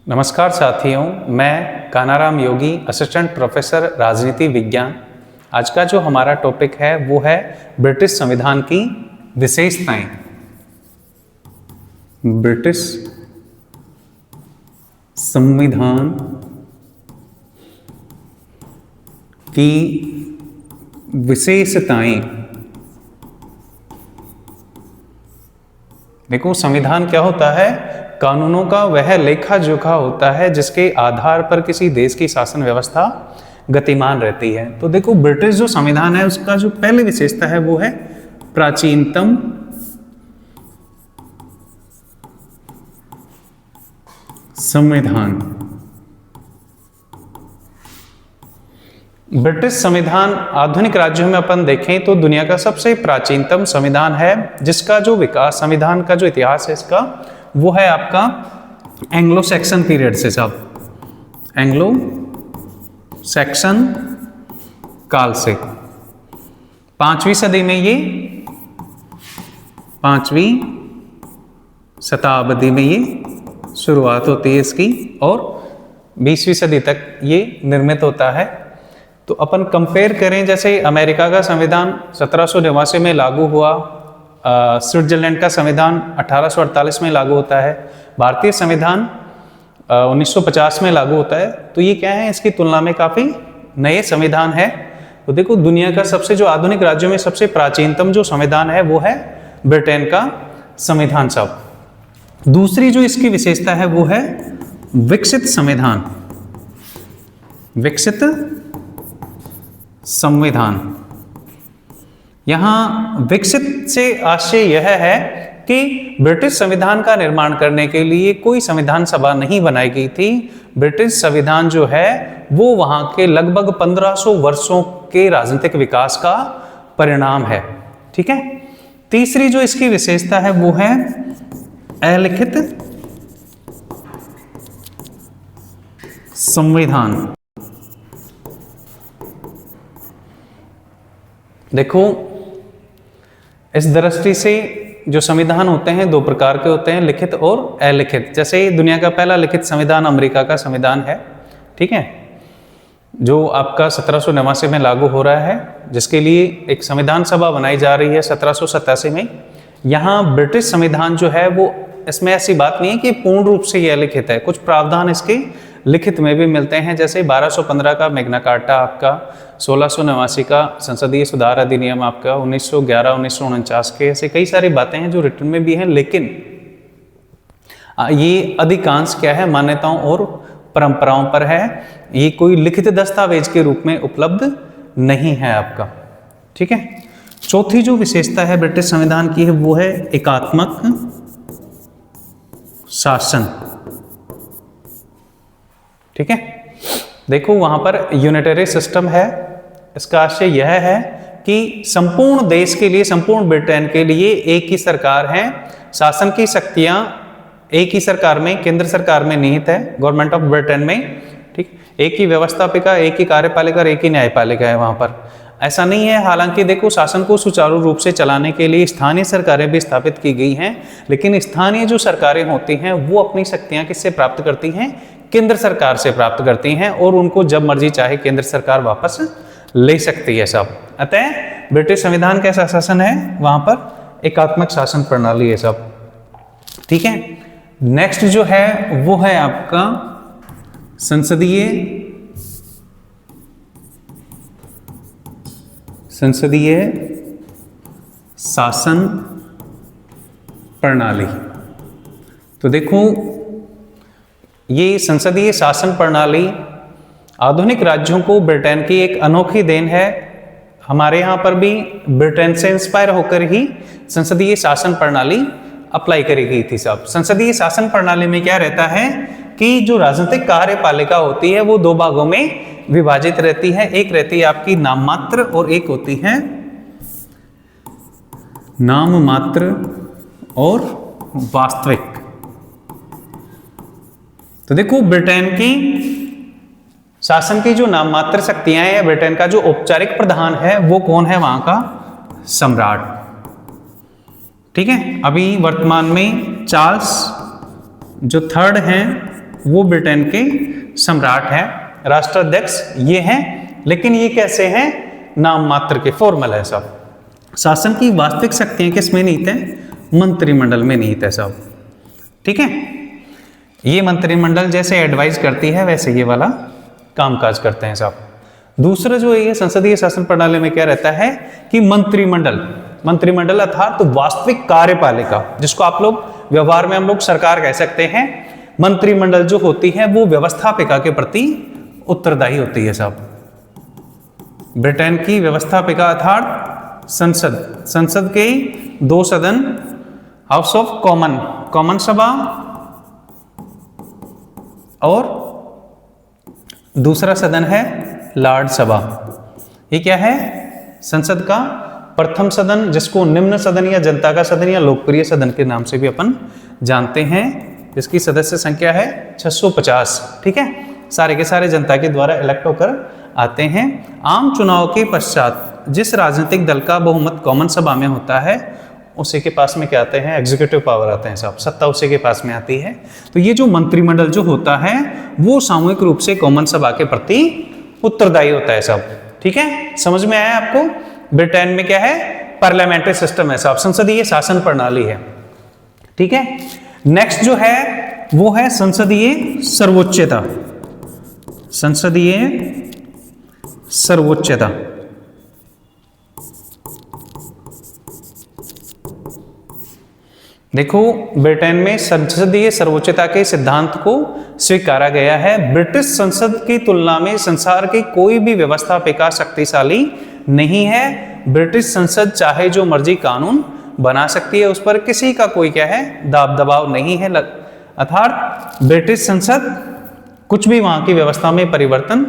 नमस्कार साथियों, मैं कानाराम योगी, असिस्टेंट प्रोफेसर राजनीति विज्ञान। आज का जो हमारा टॉपिक है वो है ब्रिटिश संविधान की विशेषताएं। ब्रिटिश संविधान की विशेषताएं। देखो, संविधान क्या होता है? कानूनों का वह लेखा जोखा होता है जिसके आधार पर किसी देश की शासन व्यवस्था गतिमान रहती है। तो देखो, ब्रिटिश जो संविधान है उसका जो पहली विशेषता है वो है प्राचीनतम संविधान। ब्रिटिश संविधान आधुनिक राज्यों में अपन देखें तो दुनिया का सबसे प्राचीनतम संविधान है, जिसका जो विकास, संविधान का जो इतिहास है इसका, वो है आपका एंग्लो सैक्सन पीरियड से। सब एंग्लो सैक्सन काल से 5वीं सदी में, ये 5वीं शताब्दी में ये शुरुआत होती है इसकी, और 20वीं सदी तक ये निर्मित होता है। तो अपन कंपेयर करें, जैसे अमेरिका का संविधान 1789 में लागू हुआ, स्विट्जरलैंड का संविधान 1848 में लागू होता है, भारतीय संविधान 1950 में लागू होता है। तो ये क्या है, इसकी तुलना में काफ़ी नए संविधान है। तो देखो, दुनिया का सबसे जो आधुनिक राज्यों में सबसे प्राचीनतम जो संविधान है वो है ब्रिटेन का संविधान साहब। दूसरी जो इसकी विशेषता है वो है विकसित संविधान। विकसित संविधान। यहां विकसित से आशय यह है कि ब्रिटिश संविधान का निर्माण करने के लिए कोई संविधान सभा नहीं बनाई गई थी। ब्रिटिश संविधान जो है वो वहां के लगभग 1500 वर्षों के राजनीतिक विकास का परिणाम है। ठीक है। तीसरी जो इसकी विशेषता है वो है अलिखित संविधान। देखो, इस दृष्टि से जो संविधान होते हैं दो प्रकार के होते हैं, लिखित और अलिखित। जैसे दुनिया का पहला लिखित संविधान अमेरिका का संविधान है, ठीक है, जो आपका 1789 में लागू हो रहा है, जिसके लिए एक संविधान सभा बनाई जा रही है 1787 में। यहाँ ब्रिटिश संविधान जो है वो, इसमें ऐसी बात नहीं है कि पूर्ण रूप से ये अलिखित है, कुछ प्रावधान इसके लिखित में भी मिलते हैं। जैसे 1215 का मैग्ना कार्टा आपका, 1689 का संसदीय सुधार अधिनियम आपका, 1911-1949 के, ऐसे कई सारी बातें हैं जो रिटर्न में भी हैं। लेकिन ये अधिकांश क्या है, मान्यताओं और परंपराओं पर है, ये कोई लिखित दस्तावेज के रूप में उपलब्ध नहीं है आपका। ठीक है। चौथी जो विशेषता है ब्रिटिश संविधान की है वो है एकात्मक शासन। ठीक है। देखो, वहां पर यूनिटरी सिस्टम है। इसका आशय यह है कि संपूर्ण देश के लिए, संपूर्ण ब्रिटेन के लिए एक ही सरकार है। शासन की शक्तियां एक ही सरकार में, केंद्र सरकार में निहित है, गवर्नमेंट ऑफ ब्रिटेन में। ठीक, एक ही व्यवस्थापिका, एक ही कार्यपालिका और एक ही न्यायपालिका है वहां पर। ऐसा नहीं है, हालांकि देखो, शासन को सुचारू रूप से चलाने के लिए स्थानीय सरकारें भी स्थापित की गई हैं, लेकिन स्थानीय जो सरकारें होती हैं वो अपनी शक्तियां किससे प्राप्त करती हैं? केंद्र सरकार से प्राप्त करती हैं, और उनको जब मर्जी चाहे केंद्र सरकार वापस ले सकती है सब। अतः ब्रिटिश संविधान कैसा शासन है? वहां पर एकात्मक शासन प्रणाली है सब। ठीक है। नेक्स्ट जो है वो है आपका संसदीय शासन प्रणाली। तो देखो, ये संसदीय शासन प्रणाली आधुनिक राज्यों को ब्रिटेन की एक अनोखी देन है। हमारे यहाँ पर भी ब्रिटेन से इंस्पायर होकर ही संसदीय शासन प्रणाली अप्लाई करी गई थी साहब। संसदीय शासन प्रणाली में क्या रहता है कि जो राजनीतिक कार्यपालिका होती है वो दो भागों में विभाजित रहती है। एक रहती है आपकी नाम मात्र और एक होती है नाम मात्र और वास्तविक। तो देखो, ब्रिटेन की शासन की जो नाम मात्र शक्तियां हैं, या ब्रिटेन का जो औपचारिक प्रधान है वो कौन है? वहां का सम्राट। ठीक है। अभी वर्तमान में चार्ल्स जो थर्ड हैं वो ब्रिटेन के सम्राट हैं, राष्ट्राध्यक्ष ये हैं, लेकिन ये कैसे हैं, नाम मात्र के, फॉर्मल है सब। शासन की वास्तविक शक्तियां किसमें निहित है, मंत्रिमंडल में निहित है सब, ठीक है। ये मंत्रिमंडल जैसे एडवाइस करती है वैसे ये वाला कामकाज करते हैं सब। दूसरा जो है संसदीय शासन प्रणाली में क्या रहता है कि मंत्रिमंडल अर्थात तो वास्तविक कार्यपालिका, जिसको आप लोग व्यवहार में हम लोग सरकार कह सकते हैं, मंत्रिमंडल जो होती है वो व्यवस्थापिका के प्रति उत्तरदायी होती है साहब। ब्रिटेन की व्यवस्थापिका अर्थात संसद के 2 सदन, हाउस ऑफ कॉमन सभा, और दूसरा सदन है लॉर्ड सभा। ये क्या है, संसद का प्रथम सदन, जिसको निम्न सदन या जनता का सदन या लोकप्रिय सदन के नाम से भी अपन जानते हैं, जिसकी सदस्य संख्या है 650, ठीक है। सारे के सारे जनता के द्वारा इलेक्ट होकर आते हैं। आम चुनाव के पश्चात जिस राजनीतिक दल का बहुमत कॉमन सभा में होता है उसी के पास में क्या आते हैं, एग्जीक्यूटिव पावर आते हैं साहब, सत्ता उसी के पास में आती है। तो ये जो मंत्रिमंडल जो होता है वो सामूहिक रूप से कॉमन सभा के प्रति उत्तरदायी होता है साहब, ठीक है। समझ में आया आपको। ब्रिटेन में क्या है, पार्लियामेंट्री सिस्टम है साहब, संसदीय शासन प्रणाली है, ठीक है। नेक्स्ट जो है वो है संसदीय सर्वोच्चता। देखो, ब्रिटेन में संसदीय सर्वोच्चता के सिद्धांत को स्वीकारा गया है। ब्रिटिश संसद की तुलना में संसार की कोई भी व्यवस्थापिका शक्तिशाली नहीं है। ब्रिटिश संसद चाहे जो मर्जी कानून बना सकती है, उस पर किसी का कोई क्या है, दाब दबाव नहीं है। अर्थात ब्रिटिश संसद कुछ भी वहां की व्यवस्था में परिवर्तन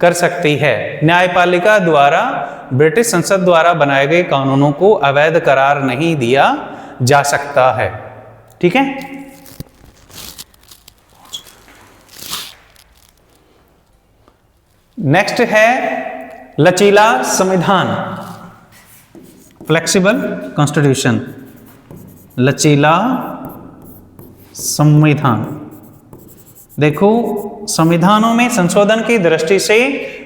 कर सकती है। न्यायपालिका द्वारा ब्रिटिश संसद द्वारा बनाए गए कानूनों को अवैध करार नहीं दिया जा सकता है, ठीक है। नेक्स्ट है लचीला संविधान, फ्लेक्सिबल कॉन्स्टिट्यूशन, लचीला संविधान। देखो, संविधानों में संशोधन की दृष्टि से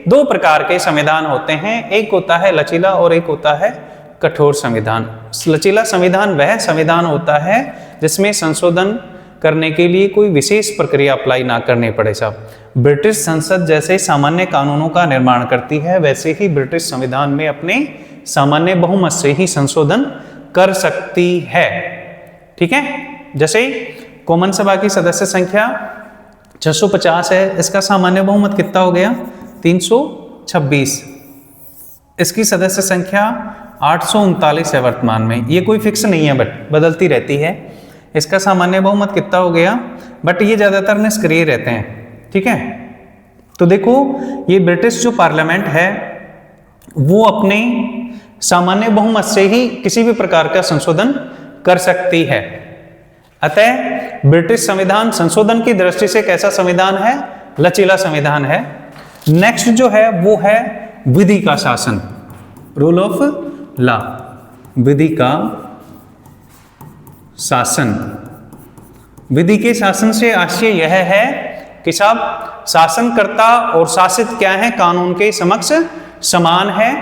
2 प्रकार के संविधान होते हैं, एक होता है लचीला और एक होता है कठोर संविधान। लचीला संविधान वह संविधान होता है जिसमें संशोधन करने के लिए कोई विशेष प्रक्रिया अप्लाई ना करनी पड़े साहब। ब्रिटिश संसद जैसे सामान्य कानूनों का निर्माण करती है, वैसे ही ब्रिटिश संविधान में अपने सामान्य बहुमत से ही संशोधन कर सकती है, ठीक है। जैसे कॉमन सभा की सदस्य संख्या 650 है, इसका सामान्य बहुमत कितना हो गया, 326। इसकी सदस्य संख्या 839 है वर्तमान में, ये कोई फिक्स नहीं है बट बदलती रहती है। इसका सामान्य बहुमत कितना हो गया, बट ये ज़्यादातर निष्क्रिय रहते हैं, ठीक है। तो देखो, ये ब्रिटिश जो पार्लियामेंट है वो अपने सामान्य बहुमत से ही किसी भी प्रकार का संशोधन कर सकती है। अतः ब्रिटिश संविधान संशोधन की दृष्टि से कैसा संविधान है, लचीला संविधान है। नेक्स्ट जो है वो है विधि का शासन, रूल ऑफ लॉ, विधि का शासन। विधि के शासन से आशय यह है कि साहब शासनकर्ता और शासित क्या है, कानून के समक्ष समान है,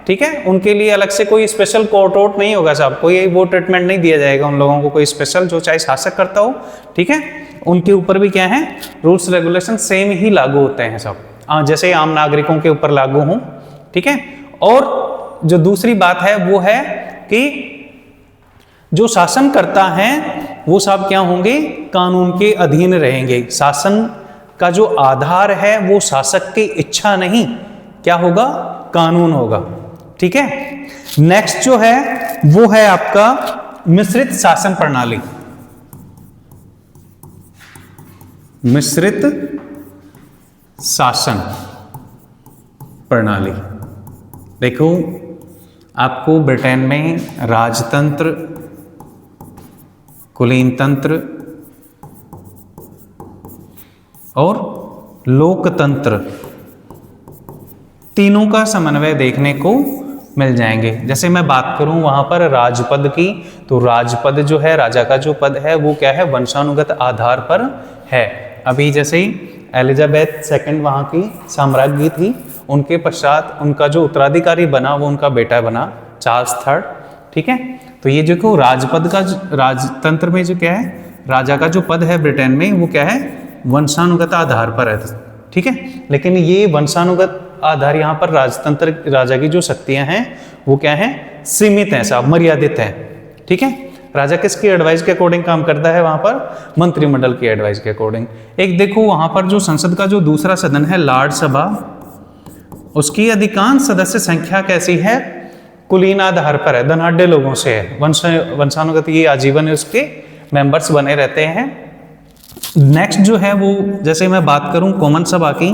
ठीक है। उनके लिए अलग से कोई स्पेशल कोर्ट वोट नहीं होगा साहब, कोई वो ट्रीटमेंट नहीं दिया जाएगा उन लोगों को, कोई स्पेशल, जो चाहे शासक करता हो, ठीक है। उनके ऊपर भी क्या है, रूल्स रेगुलेशन सेम ही लागू होते हैं सब, जैसे आम नागरिकों के ऊपर लागू हों, ठीक है। और जो दूसरी बात है वो है कि जो शासन करता है वो सब क्या होंगे, कानून के अधीन रहेंगे। शासन का जो आधार है वो शासक की इच्छा नहीं, क्या होगा, कानून होगा, ठीक है। नेक्स्ट जो है वो है आपका मिश्रित शासन प्रणाली, मिश्रित शासन प्रणाली। देखो, आपको ब्रिटेन में राजतंत्र, कुलीन तंत्र और लोकतंत्र तीनों का समन्वय देखने को मिल जाएंगे। जैसे मैं बात करूं वहां पर राजपद की, तो राजपद जो है, राजा का जो पद है वो क्या है, वंशानुगत आधार पर है। अभी जैसे ही एलिजाबेथ सेकंड वहाँ की साम्राज्ञी थी, उनके पश्चात उनका जो उत्तराधिकारी बना वो उनका बेटा बना चार्ल्स थर्ड। ठीक है, तो ये जो राजपद का राजतंत्र में जो क्या है, राजा का जो पद है ब्रिटेन में वो क्या है, वंशानुगत आधार पर है। ठीक है, लेकिन ये वंशानुगत आधार यहाँ पर राजतंत्र राजा की जो शक्तियां हैं वो क्या है, सीमित हैं साहब, मर्यादित हैं। ठीक है, राजा किसकी एडवाइस के अकॉर्डिंग काम करता है वहां पर, मंत्रिमंडल की एडवाइस के अकॉर्डिंग। एक देखो वहां पर जो संसद का जो दूसरा सदन है लॉर्ड सभा, उसकी अधिकांश सदस्य संख्या कैसी है, कुलीन आधार पर है, धनाढ़ लोगों से है, वंशानुगत ये आजीवन उसके मेंबर्स बने रहते हैं। नेक्स्ट जो है वो, जैसे मैं बात करूं कॉमन सभा की,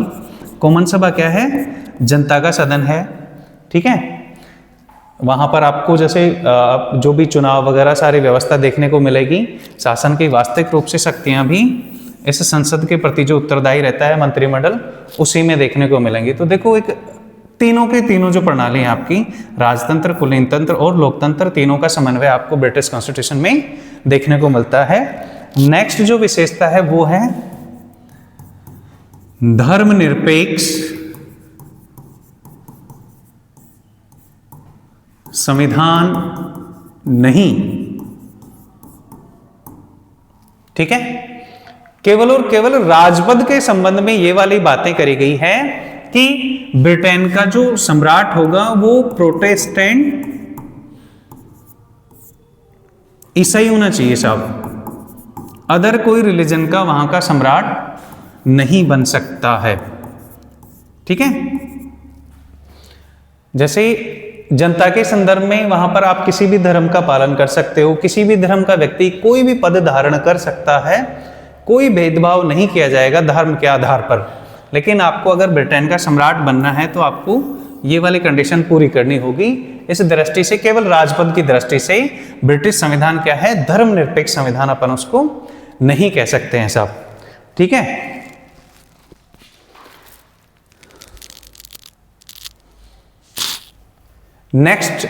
कॉमन सभा क्या है, जनता का सदन है। ठीक है, वहां पर आपको जैसे जो भी चुनाव वगैरह सारी व्यवस्था देखने को मिलेगी। शासन की वास्तविक रूप से शक्तियां भी इस संसद के प्रति जो उत्तरदायी रहता है मंत्रिमंडल, उसी में देखने को मिलेंगी। तो देखो एक तीनों के तीनों जो प्रणाली है आपकी, राजतंत्र, कुलीन तंत्र और लोकतंत्र, तीनों का समन्वय आपको ब्रिटिश कॉन्स्टिट्यूशन में देखने को मिलता है। नेक्स्ट जो विशेषता है वो है धर्मनिरपेक्ष संविधान नहीं। ठीक है, केवल और केवल राजपद के संबंध में ये वाली बातें करी गई है कि ब्रिटेन का जो सम्राट होगा वो प्रोटेस्टेंट ईसाई होना चाहिए साहब, अदर कोई रिलीजन का वहां का सम्राट नहीं बन सकता है। ठीक है, जैसे जनता के संदर्भ में वहां पर आप किसी भी धर्म का पालन कर सकते हो, किसी भी धर्म का व्यक्ति कोई भी पद धारण कर सकता है, कोई भेदभाव नहीं किया जाएगा धर्म के आधार पर। लेकिन आपको अगर ब्रिटेन का सम्राट बनना है तो आपको ये वाली कंडीशन पूरी करनी होगी। इस दृष्टि से, केवल राजपद की दृष्टि से ब्रिटिश संविधान क्या है, धर्मनिरपेक्ष संविधान अपन उसको नहीं कह सकते हैं साहब। ठीक है, नेक्स्ट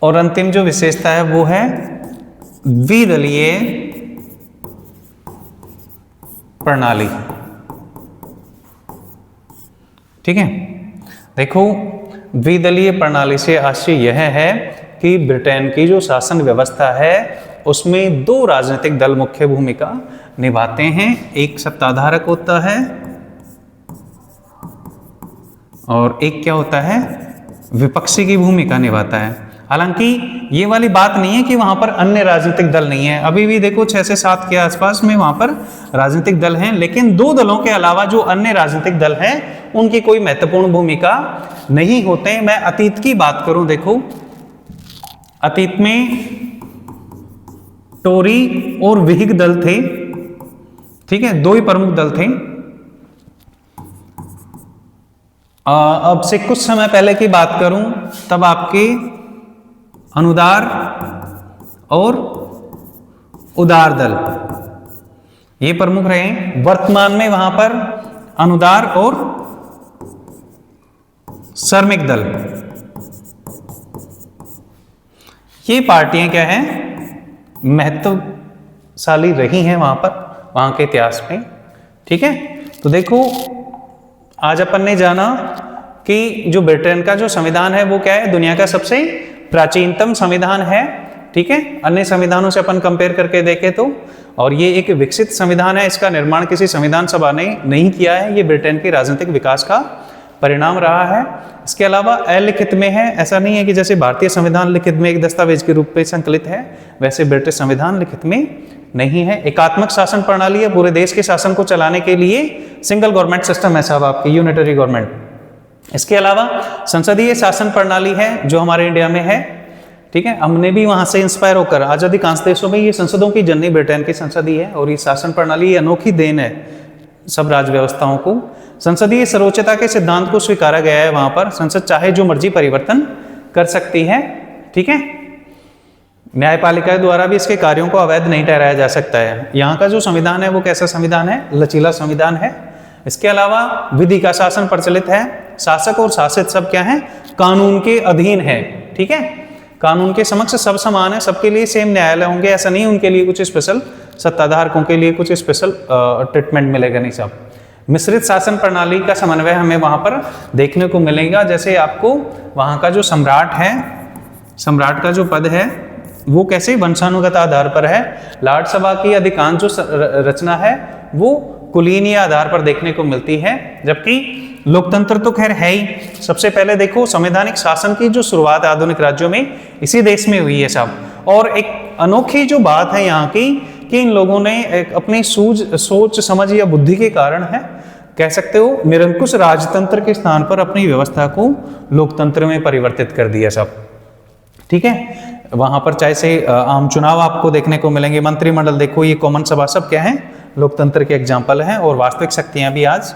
और अंतिम जो विशेषता है वो है द्विदलीय प्रणाली। ठीक है, देखो द्विदलीय प्रणाली से आशय यह है कि ब्रिटेन की जो शासन व्यवस्था है उसमें दो राजनीतिक दल मुख्य भूमिका निभाते हैं। एक सत्ताधारक होता है और एक क्या होता है, विपक्षी की भूमिका निभाता है। हालांकि ये वाली बात नहीं है कि वहां पर अन्य राजनीतिक दल नहीं है, अभी भी देखो 6 से 7 के आसपास में वहां पर राजनीतिक दल हैं, लेकिन दो दलों के अलावा जो अन्य राजनीतिक दल हैं उनकी कोई महत्वपूर्ण भूमिका नहीं होते। मैं अतीत की बात करूं, देखो अतीत में टोरी और व्हिग दल थे। ठीक है, दो ही प्रमुख दल थे। अब से कुछ समय पहले की बात करूं तब आपके अनुदार और उदार दल ये प्रमुख रहे। वर्तमान में वहां पर अनुदार और श्रमिक दल, ये पार्टियां क्या हैं, महत्वशाली रही हैं वहां पर, वहां के इतिहास में। ठीक है, तो देखो आज अपन ने जाना कि जो ब्रिटेन का जो संविधान है वो क्या है, दुनिया का सबसे प्राचीनतम संविधान है। ठीक है, अन्य संविधानों से अपन कंपेयर करके देखें तो, और ये एक विकसित संविधान है, इसका निर्माण किसी संविधान सभा ने नहीं किया है, ये ब्रिटेन के राजनीतिक विकास का परिणाम रहा है। इसके अलावा अलिखित में है, ऐसा नहीं है कि जैसे भारतीय संविधान लिखित में एक दस्तावेज के रूप में संकलित है, वैसे ब्रिटिश संविधान लिखित में नहीं है। एकात्मक शासन प्रणाली है, पूरे देश के शासन को चलाने के लिए सिंगल गवर्नमेंट सिस्टम है साहब आपकी, यूनिटरी गवर्नमेंट। इसके अलावा संसदीय शासन प्रणाली है जो हमारे इंडिया में है। ठीक है, हमने भी वहां से इंस्पायर होकर आज अधिकांश देशों में ये संसदों की जननी ब्रिटेन की संसद ही है, और ये शासन प्रणाली अनोखी देन है सब राज्य व्यवस्थाओं को। संसदीय सर्वोच्चता के सिद्धांत को स्वीकारा गया है, वहां पर संसद चाहे जो मर्जी परिवर्तन कर सकती है। ठीक है, न्यायपालिका द्वारा भी इसके कार्यों को अवैध नहीं ठहराया जा सकता है। यहाँ का जो संविधान है वो कैसा संविधान है, लचीला संविधान है। इसके अलावा विधि का शासन प्रचलित है, शासक और शासित सब क्या है, कानून के अधीन है। ठीक है, कानून के समक्ष सब समान है, सबके लिए सेम न्यायालय होंगे, ऐसा नहीं उनके लिए कुछ स्पेशल सत्ताधारकों के लिए कुछ स्पेशल ट्रीटमेंट मिलेगा नहीं साहब। मिश्रित शासन प्रणाली का समन्वय हमें वहां पर देखने को मिलेगा। जैसे आपको वहां का जो सम्राट है, सम्राट का जो पद है वो कैसे वंशानुगत आधार पर है। लॉर्ड सभा की अधिकांश जो रचना है वो कुलीनीय आधार पर देखने को मिलती है, जबकि लोकतंत्र तो खैर है ही। सबसे पहले देखो संवैधानिक शासन की जो शुरुआत आधुनिक राज्यों में इसी देश में हुई है साहब। और एक अनोखी जो बात है यहाँ की कि इन लोगों ने एक अपनी सोच समझ या बुद्धि के कारण है, कह सकते हो, निरंकुश राजतंत्र के स्थान पर अपनी व्यवस्था को लोकतंत्र में परिवर्तित कर दिया साहब। ठीक है, वहां पर चाहे से आम चुनाव आपको देखने को मिलेंगे, मंत्रिमंडल देखो, ये कॉमन सभा सब क्या है, लोकतंत्र के एग्जाम्पल हैं। और वास्तविक शक्तियां भी आज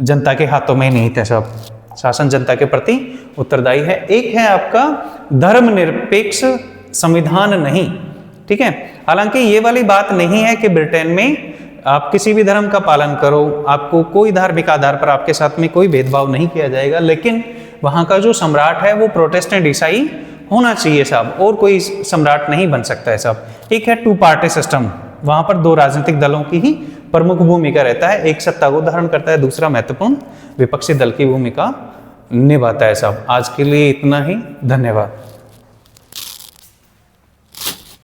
जनता के हाथों में नहीं थे सब, शासन जनता के प्रति उत्तरदायी है। एक है आपका धर्मनिरपेक्ष संविधान नहीं। ठीक है, हालांकि ये वाली बात नहीं है कि ब्रिटेन में आप किसी भी धर्म का पालन करो, आपको कोई धार्मिक आधार पर आपके साथ में कोई भेदभाव नहीं किया जाएगा, लेकिन वहां का जो सम्राट है वो प्रोटेस्टेंट ईसाई होना चाहिए साहब, और कोई सम्राट नहीं बन सकता है साहब। एक है टू पार्टी सिस्टम, वहां पर दो राजनीतिक दलों की ही प्रमुख भूमिका रहता है, एक सत्ता को धारण करता है, दूसरा महत्वपूर्ण विपक्षी दल की भूमिका निभाता है साहब। आज के लिए इतना ही, धन्यवाद।